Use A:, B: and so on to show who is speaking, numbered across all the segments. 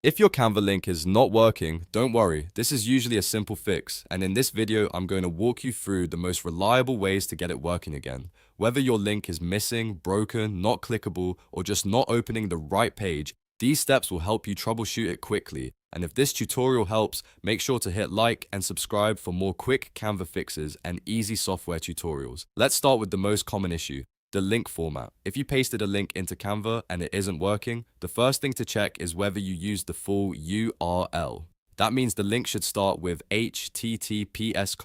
A: If your Canva link is not working, don't worry, this is usually a simple fix, and in this video I'm going to walk you through the most reliable ways to get it working again. Whether your link is missing, broken, not clickable, or just not opening the right page, these steps will help you troubleshoot it quickly. And if this tutorial helps, make sure to hit like and subscribe for more quick Canva fixes and easy software tutorials. Let's start with the most common issue. The link format. If you pasted a link into Canva and it isn't working, the first thing to check is whether you used the full URL. That means the link should start with https://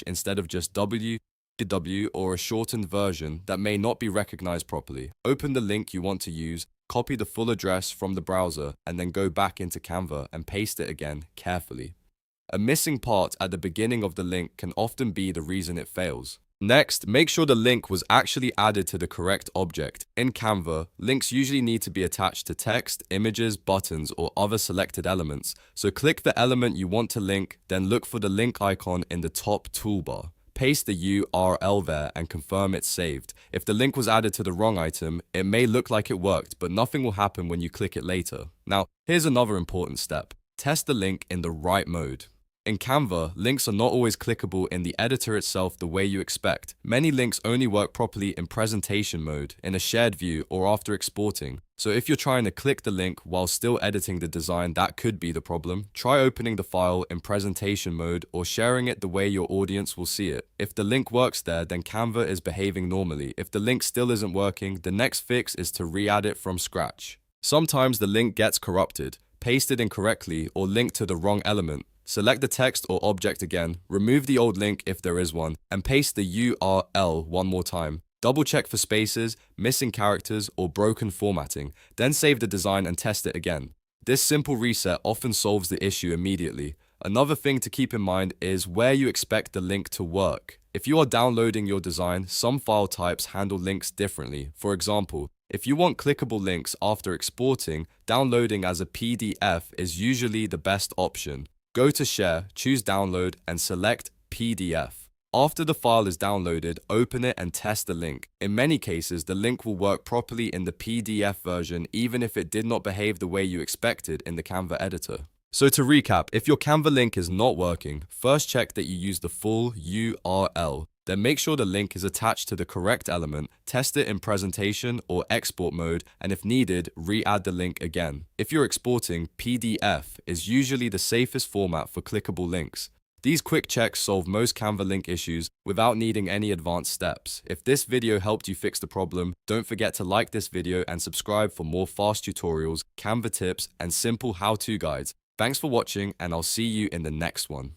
A: instead of just www or a shortened version that may not be recognized properly. Open the link you want to use, copy the full address from the browser, and then go back into Canva and paste it again carefully. A missing part at the beginning of the link can often be the reason it fails. Next, make sure the link was actually added to the correct object. In Canva, links usually need to be attached to text, images, buttons, or other selected elements. So click the element you want to link, then look for the link icon in the top toolbar. Paste the URL there and confirm it's saved. If the link was added to the wrong item, it may look like it worked, but nothing will happen when you click it later. Now, here's another important step. Test the link in the right mode. In Canva, links are not always clickable in the editor itself the way you expect. Many links only work properly in presentation mode, in a shared view, or after exporting. So if you're trying to click the link while still editing the design, that could be the problem. Try opening the file in presentation mode or sharing it the way your audience will see it. If the link works there, then Canva is behaving normally. If the link still isn't working, the next fix is to re-add it from scratch. Sometimes the link gets corrupted, pasted incorrectly, or linked to the wrong element. Select the text or object again, remove the old link if there is one, and paste the URL one more time. Double check for spaces, missing characters, or broken formatting, then save the design and test it again. This simple reset often solves the issue immediately. Another thing to keep in mind is where you expect the link to work. If you are downloading your design, some file types handle links differently. For example, if you want clickable links after exporting, downloading as a PDF is usually the best option. Go to Share, choose Download, and select PDF. After the file is downloaded, open it and test the link. In many cases, the link will work properly in the PDF version even if it did not behave the way you expected in the Canva editor. So to recap, if your Canva link is not working, first check that you use the full URL. Then make sure the link is attached to the correct element, test it in presentation or export mode, and if needed, re-add the link again. If you're exporting, PDF is usually the safest format for clickable links. These quick checks solve most Canva link issues without needing any advanced steps. If this video helped you fix the problem, don't forget to like this video and subscribe for more fast tutorials, Canva tips, and simple how-to guides. Thanks for watching, and I'll see you in the next one.